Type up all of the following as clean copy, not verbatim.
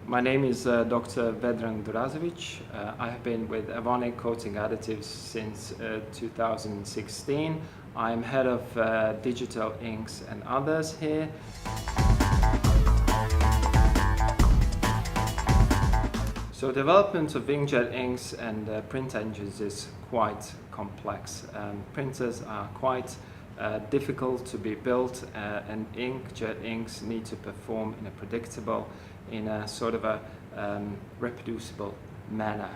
My name is Dr. Vedran Durasevic. I have been with Evonik Coating Additives since 2016. I'm head of digital inks and others here. So development of inkjet inks and print engines is quite complex. Printers are quite difficult to be built, and inkjet inks need to perform in a predictable, in a sort of a reproducible manner.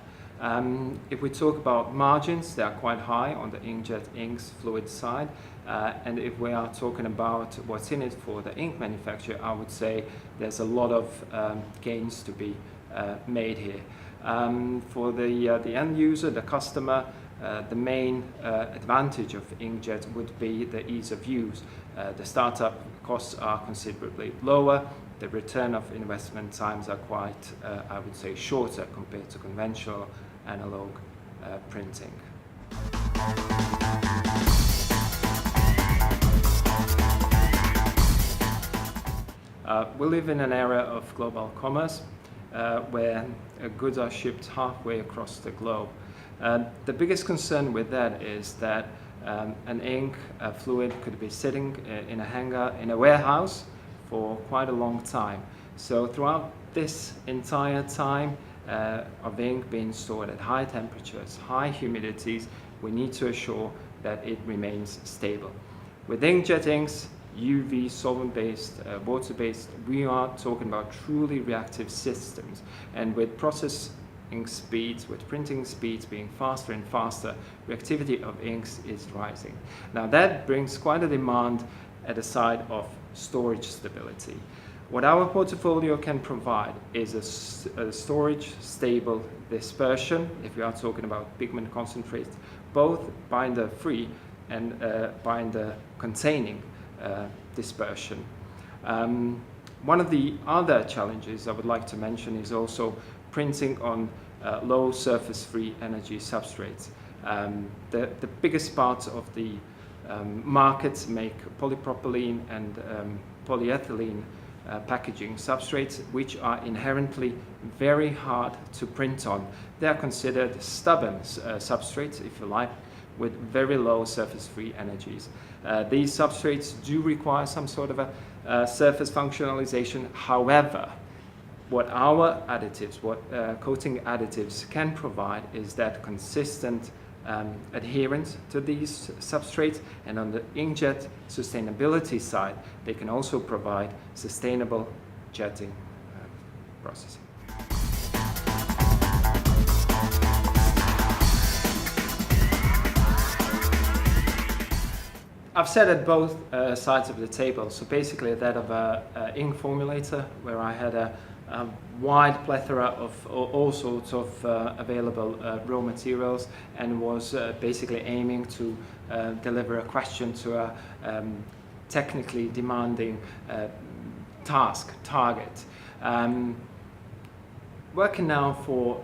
If we talk about margins, they are quite high on the inkjet inks fluid side, and if we are talking about what's in it for the ink manufacturer, I would say there's a lot of gains to be made here. For the end user, the customer, the main advantage of inkjet would be the ease of use. The startup costs are considerably lower. The return of investment times are quite, I would say, shorter compared to conventional analog printing. We live in an era of global commerce where goods are shipped halfway across the globe. The biggest concern with that is that an ink fluid could be sitting in a hangar in a warehouse for quite a long time. So throughout this entire time of ink being stored at high temperatures, high humidities, we need to assure that it remains stable. With inkjet inks, UV, solvent-based, water-based, we are talking about truly reactive systems. And with processing speeds, with printing speeds being faster and faster, reactivity of inks is rising. Now that brings quite a demand at the side of storage stability. What our portfolio can provide is a storage stable dispersion, if we are talking about pigment concentrates, both binder free and binder containing dispersion. One of the other challenges I would like to mention is also printing on low surface free energy substrates. The biggest part of the markets make polypropylene and polyethylene packaging substrates, which are inherently very hard to print on. They are considered stubborn substrates, if you like, with very low surface free energies. These substrates do require some sort of a surface functionalization. However, what our additives, what coating additives can provide is that consistent adherence to these substrates, and on the inkjet sustainability side, they can also provide sustainable jetting processing. I've sat at both sides of the table, so basically that of an ink formulator, where I had a wide plethora of all sorts of available raw materials, and was basically aiming to deliver a question to a technically demanding target. Working now for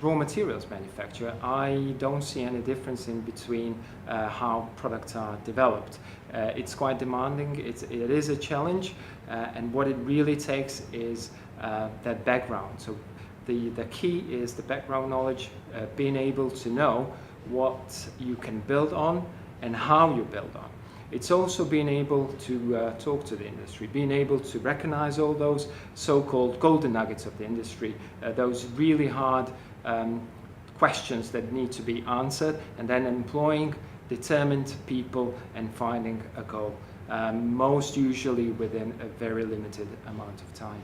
raw materials manufacturer, I don't see any difference in between how products are developed. It's quite demanding, it is a challenge, and what it really takes is that background. So the key is the background knowledge, being able to know what you can build on and how you build on. It's also being able to talk to the industry, being able to recognize all those so-called golden nuggets of the industry, those really hard questions that need to be answered, and then employing determined people and finding a goal, most usually within a very limited amount of time.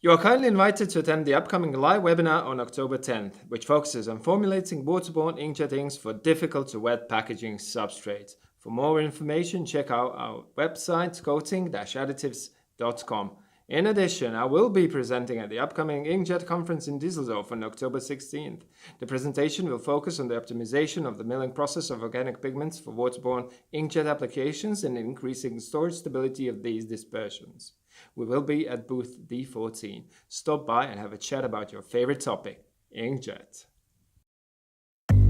You are kindly invited to attend the upcoming live webinar on October 10th, which focuses on formulating waterborne inkjet inks for difficult-to-wet packaging substrates. For more information, check out our website, coating-additives.com. In addition, I will be presenting at the upcoming Inkjet conference in Düsseldorf on October 16th. The presentation will focus on the optimization of the milling process of organic pigments for waterborne inkjet applications and increasing storage stability of these dispersions. We will be at booth D14. Stop by and have a chat about your favorite topic, inkjet.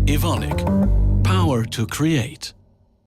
Evonik. power to create.